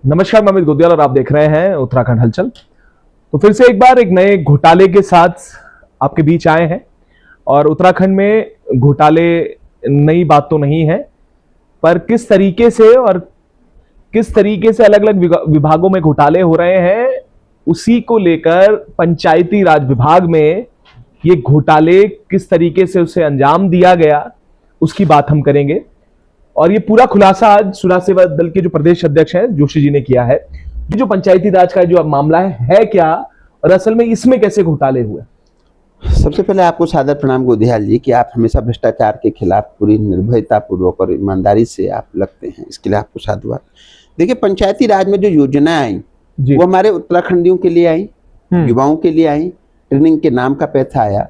नमस्कार, मैं अमित गोदियाल और आप देख रहे हैं उत्तराखंड हलचल। तो फिर से एक बार एक नए घोटाले के साथ आपके बीच आए हैं। और उत्तराखंड में घोटाले नई बात तो नहीं है, पर किस तरीके से और किस तरीके से अलग अलग विभागों में घोटाले हो रहे हैं, उसी को लेकर पंचायती राज विभाग में ये घोटाले किस तरीके से उसे अंजाम दिया गया, उसकी बात हम करेंगे। और ये पूरा खुलासा आज सुराज सेवा दल के जो प्रदेश अध्यक्ष हैं जोशी जी ने किया है। जो पंचायती राज का जो मामला है क्या, और असल में इसमें कैसे घोटाले हुए। सबसे पहले आपको सादर प्रणाम गोदियाल जी कि आप हमेशा भ्रष्टाचार के खिलाफ पूरी निर्भयता पूर्वक और ईमानदारी से आप लगते हैं, इसके लिए आपको साधुवाद। देखिए, पंचायती राज में जो योजनाएं आई वो हमारे उत्तराखंडियों के लिए आई, युवाओं के लिए आई, ट्रेनिंग के नाम का पैसा आया।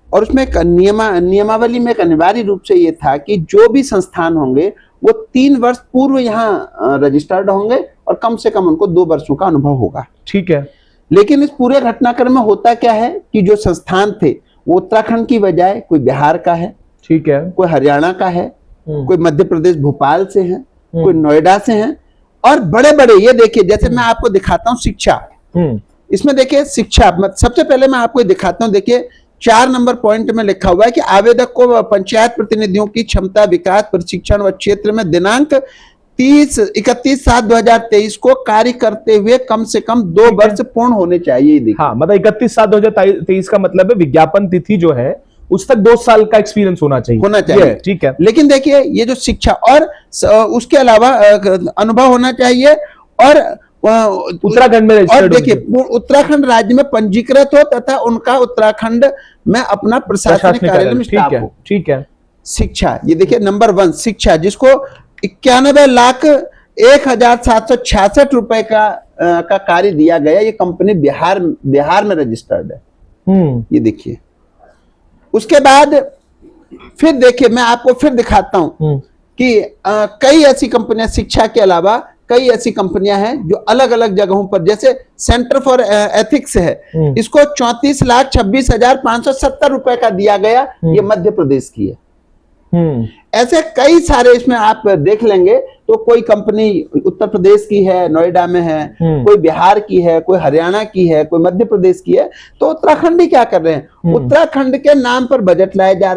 और उसमें एक नियमावली में एक अनिवार्य रूप से ये था कि जो भी संस्थान होंगे वो 3 वर्ष पूर्व यहाँ रजिस्टर्ड होंगे और कम से कम उनको 2 वर्षों का अनुभव होगा। ठीक है। लेकिन इस पूरे घटनाक्रम में होता क्या है कि जो संस्थान थे वो उत्तराखंड की बजाय कोई बिहार का है, ठीक है, कोई हरियाणा का है, कोई मध्य प्रदेश भोपाल से है, कोई नोएडा से है। और बड़े बड़े, ये देखिए, जैसे मैं आपको दिखाता हूँ शिक्षा, इसमें देखिए शिक्षा, सबसे पहले मैं आपको दिखाता हूँ। देखिए 4 नंबर पॉइंट में लिखा हुआ है कि आवेदक को पंचायत प्रतिनिधियों की क्षमता विकास प्रशिक्षण व क्षेत्र में दिनांक 31/7/2023 को कार्य करते हुए कम से कम 2 वर्ष पूर्ण होने चाहिए। हाँ, मतलब 31/7/2023 का मतलब है विज्ञापन तिथि जो है उस तक 2 साल का एक्सपीरियंस होना चाहिए। ठीक है। लेकिन देखिए ये जो शिक्षा और उसके अलावा अनुभव होना चाहिए और उत्तराखंड में, और देखिए उत्तराखंड राज्य में पंजीकृत हो तथा उनका उत्तराखंड में अपना प्रशासनिक कार्यालय में स्टाफ हो। ठीक है। शिक्षा, ये देखिए नंबर 1 शिक्षा, जिसको 91,01,766 रुपए का कार्य दिया गया। ये कंपनी बिहार में रजिस्टर्ड है। ये देखिए। उसके बाद फिर देखिए, मैं आपको फिर दिखाता हूं कि कई ऐसी कंपनियां, शिक्षा के अलावा कई ऐसी कंपनियां हैं जो अलग अलग जगहों पर, जैसे सेंटर फॉर एथिक्स है, इसको 34,26,570 रुपए का दिया गया। ये मध्य प्रदेश की है। ऐसे कई सारे इसमें आप देख लेंगे तो कोई कंपनी उत्तर प्रदेश की है, नोएडा में है, कोई बिहार की है, कोई हरियाणा की है, कोई मध्य प्रदेश की है। तो उत्तराखंडी क्या कर रहे हैं, उत्तराखंड के नाम पर बजट लाया जा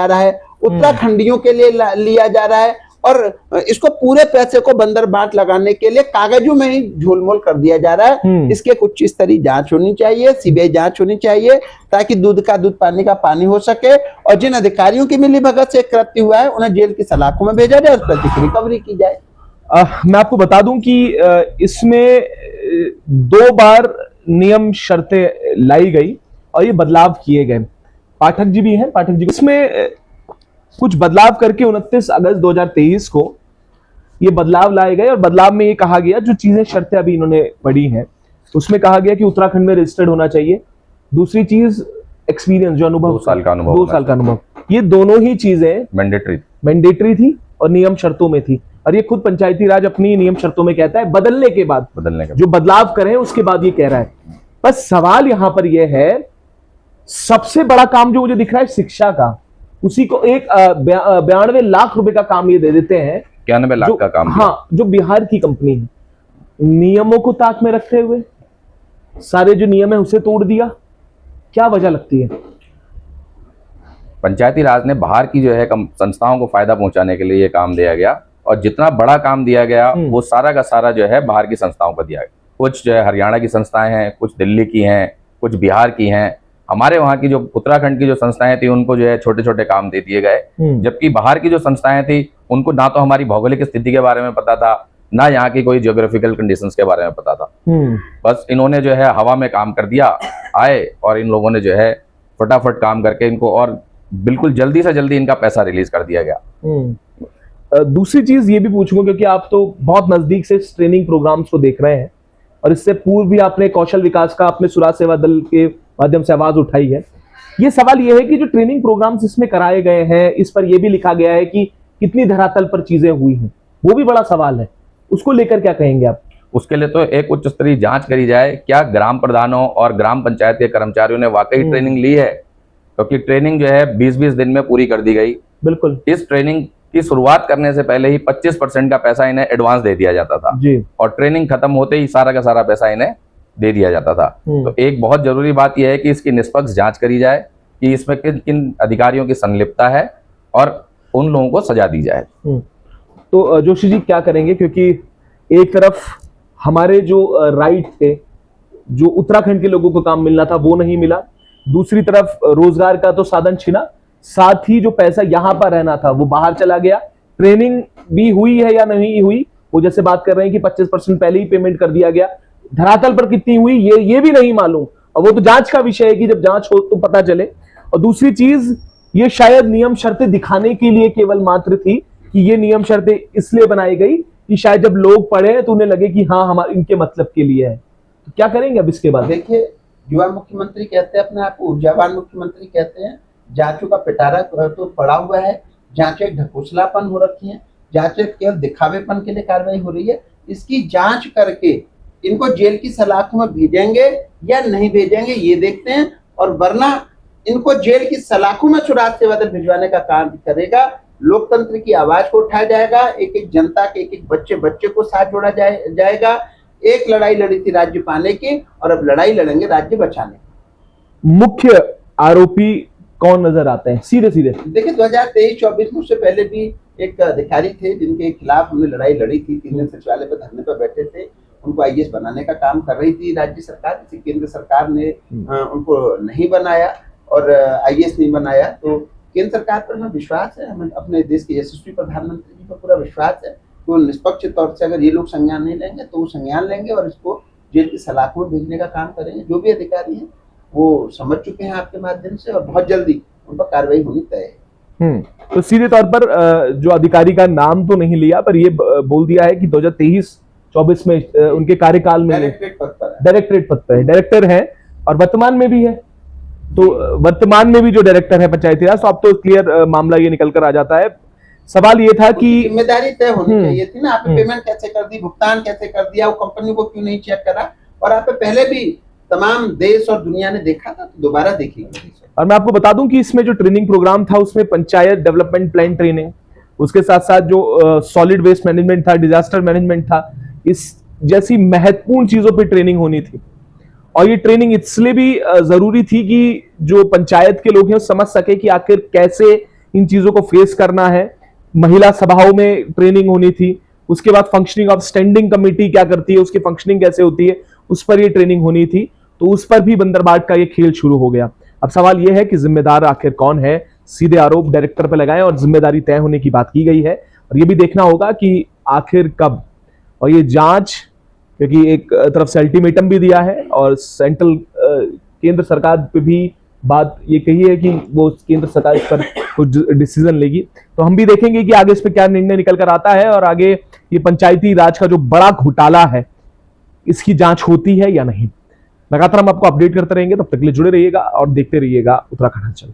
रहा है, उत्तराखंडियों के लिए लिया जा रहा है और इसको पूरे पैसे को बंदर बाट लगाने के लिए कागजों में ही झोलमोल कर दिया जा रहा है। इसके कुछ इस तरह जांच होनी चाहिए, सीबीआई जांच होनी चाहिए, ताकि दूध का दूध पानी का पानी हो सके। और जिन अधिकारियों की मिलीभगत से कृत्य हुआ है उन्हें जेल की सलाखों में भेजा जाए, उस पर रिकवरी की जाए। मैं आपको बता दूं कि इसमें 2 बार नियम शर्तें लाई गई और ये बदलाव किए गए। पाठक जी भी हैं, पाठक जी, इसमें कुछ बदलाव करके 29 अगस्त 2023 को ये बदलाव लाए गए। और बदलाव में ये कहा गया, जो चीजें शर्तें अभी इन्होंने पढ़ी हैं उसमें कहा गया कि उत्तराखंड में रजिस्टर्ड होना चाहिए। दूसरी चीज एक्सपीरियंस, जो अनुभव, 2 साल का अनुभव, 2 साल का अनुभव, ये दोनों ही चीजें मैंडेटरी थी और नियम शर्तों में थी। और ये खुद पंचायती राज अपनी नियम शर्तों में कहता है, बदलने के बाद जो बदलाव करें उसके बाद ये कह रहा है। बस सवाल यहां पर यह है, सबसे बड़ा काम जो मुझे दिख रहा है शिक्षा का, उसी को एक 92 लाख रुपए का काम ये दे देते हैं। 91 लाख का काम। हाँ, जो बिहार की कंपनी है, नियमों को ताक में रखते हुए सारे जो नियम है उसे तोड़ दिया। क्या वजह लगती है? पंचायती राज ने बाहर की जो है संस्थाओं को फायदा पहुंचाने के लिए ये काम दिया गया, और जितना बड़ा काम दिया गया वो सारा का सारा जो है बाहर की संस्थाओं को दिया गया। कुछ जो है हरियाणा की संस्थाएं हैं, कुछ दिल्ली की हैं, कुछ बिहार की हैं। हमारे वहाँ की जो उत्तराखंड की जो संस्थाएं थी उनको जो है छोटे छोटे काम दे दिए गए, जबकि बाहर की जो संस्थाएं थी उनको ना तो हमारी भौगोलिक स्थिति के बारे में पता था, ना यहाँ की कोई जियोग्राफिकल कंडीशंस के बारे में पता था। बस इन्होंने जो है हवा में काम कर दिया, आए और इन लोगों ने जो है फटाफट काम करके इनको, और बिल्कुल जल्दी से जल्दी इनका पैसा रिलीज कर दिया गया। दूसरी चीज ये भी पूछूंगा, क्योंकि आप तो बहुत नजदीक से ट्रेनिंग प्रोग्राम्स को देख रहे हैं और इससे पूर्व भी आपने कौशल विकास का अपने सुराज सेवा दल के माध्यम से आवाज उठाई है। ये सवाल ये है कि जो ट्रेनिंग प्रोग्राम्स इसमें कराए गए हैं, इस पर यह भी लिखा गया है कि कितनी धरातल पर चीजें हुई हैं, वो भी बड़ा सवाल है। उसको लेकर क्या कहेंगे आप? उसके लिए तो एक उच्च स्तरीय जांच करी जाए, क्या ग्राम प्रधानों और ग्राम पंचायत के कर्मचारियों ने वाकई ट्रेनिंग ली है, क्योंकि ट्रेनिंग जो है 20-20 दिन में पूरी कर दी गई। बिल्कुल। इस ट्रेनिंग कि शुरुआत करने से पहले ही 25% का पैसा इन्हें एडवांस दे दिया जाता था जी। और ट्रेनिंग खत्म होते ही सारा का सारा पैसा इन्हें दे दिया जाता था। तो एक बहुत जरूरी बात यह है कि इसकी निष्पक्ष जांच करी जाए कि इसमें किन किन अधिकारियों की संलिप्तता है और उन लोगों को सजा दी जाए। तो जोशी जी क्या करेंगे, क्योंकि एक तरफ हमारे जो राइट थे, जो उत्तराखंड के लोगों को काम मिलना था वो नहीं मिला, दूसरी तरफ रोजगार का तो साधन छिना, साथ ही जो पैसा यहां पर रहना था वो बाहर चला गया। ट्रेनिंग भी हुई है या नहीं हुई, वो जैसे बात कर रहे हैं कि 25% पहले ही पेमेंट कर दिया गया, धरातल पर कितनी हुई ये भी नहीं मालूम, और वो तो जांच का विषय है कि जब जांच हो तो पता चले। और दूसरी चीज, ये शायद नियम शर्तें दिखाने के लिए केवल मात्र थी कि ये नियम शर्तें इसलिए बनाई गई कि शायद जब लोग पढ़े तो उन्हें लगे कि हाँ हमारे इनके मतलब के लिए है। तो क्या करेंगे अब इसके बाद? देखिए, युवा मुख्यमंत्री कहते हैं अपने आप को, ऊर्जावान मुख्यमंत्री कहते हैं, जांचों का पिटारा तो पड़ा हुआ है, जांचें ढकोसलापन हो रखी हैं, जांचें केवल दिखावेपन के लिए कार्रवाई हो रही है। इसकी जांच करके इनको जेल की सलाखों में भेजेंगे या नहीं भेजेंगे ये देखते हैं, और वरना इनको जेल की सलाखों में चुरात से बदल भिजवाने का काम करेगा। लोकतंत्र की आवाज को उठाया जाएगा, एक एक जनता के एक एक बच्चे को साथ जोड़ा जाएगा। एक लड़ाई लड़ी थी राज्य पाने की, और अब लड़ाई लड़ेंगे राज्य बचाने की। मुख्य आरोपी कौन नजर आते हैं सीधे सीधे? देखिए, 2023-24 में उससे पहले भी एक अधिकारी थे जिनके खिलाफ हमने लड़ाई लड़ी थी, 3 दिन सचिवालय पर धरने पर बैठे थे। उनको आईएएस बनाने का काम कर रही थी राज्य सरकार, जिसे केंद्र सरकार ने उनको नहीं बनाया और आईएएस नहीं बनाया। तो केंद्र सरकार पर हमें विश्वास है, हमें अपने देश के यशस्वी प्रधानमंत्री जी पर पूरा विश्वास है। तो निष्पक्ष तौर से अगर ये लोग संज्ञान नहीं लेंगे तो वो संज्ञान लेंगे और इसको जेल की सलाखों में भेजने का काम करेंगे। जो भी अधिकारी हैं वो समझ चुके हैं आपके माध्यम से, और बहुत जल्दी उन पर कार्रवाई होनी तय है। तो सीधे तौर पर जो अधिकारी का नाम तो नहीं लिया, पर ये बोल दिया है कि 2023-24 में उनके कार्यकाल में डायरेक्टरेट पद पर है, डायरेक्टर है और वर्तमान में भी है। तो वर्तमान में भी जो डायरेक्टर है पंचायती राज, तो अब तो क्लियर मामला ये निकल कर आ जाता है। सवाल ये था कि जिम्मेदारी तय होनी चाहिए थी ना, आपने पेमेंट कैसे कर दी, भुगतान कैसे कर दिया, वो कंपनी को क्यों नहीं चेक करा, और आप पहले भी तमाम देश और दुनिया ने देखा था, तो दोबारा देखेंगे। और मैं आपको बता दूं कि इसमें जो ट्रेनिंग प्रोग्राम था उसमें पंचायत डेवलपमेंट प्लान ट्रेनिंग, उसके साथ साथ जो सॉलिड वेस्ट मैनेजमेंट था, डिजास्टर मैनेजमेंट था, इस जैसी महत्वपूर्ण चीजों पर ट्रेनिंग होनी थी। और ये ट्रेनिंग इसलिए भी जरूरी थी कि जो पंचायत के लोग हैं समझ सके कि आखिर कैसे इन चीजों को फेस करना है। महिला सभाओं में ट्रेनिंग होनी थी, उसके बाद फंक्शनिंग ऑफ स्टैंडिंग कमेटी क्या करती है, उसकी फंक्शनिंग कैसे होती है, उस पर ये ट्रेनिंग होनी थी। तो उस पर भी बंदरबाट का ये खेल शुरू हो गया। अब सवाल ये है कि जिम्मेदार आखिर कौन है? सीधे आरोप डायरेक्टर पर लगाएं और जिम्मेदारी तय होने की बात की गई है, और ये भी देखना होगा कि आखिर कब। और ये जांच, क्योंकि एक तरफ से अल्टीमेटम भी दिया है और सेंट्रल केंद्र सरकार पे भी बात ये कही है कि वो केंद्र सरकार इस पर कुछ डिसीजन लेगी। तो हम भी देखेंगे कि आगे इस पर क्या निर्णय निकल कर आता है, और आगे ये पंचायती राज का जो बड़ा घोटाला है इसकी जांच होती है या नहीं। लगातार हम आपको अपडेट करते रहेंगे, तब तक के लिए जुड़े रहिएगा और देखते रहिएगा उत्तराखंड हलचल।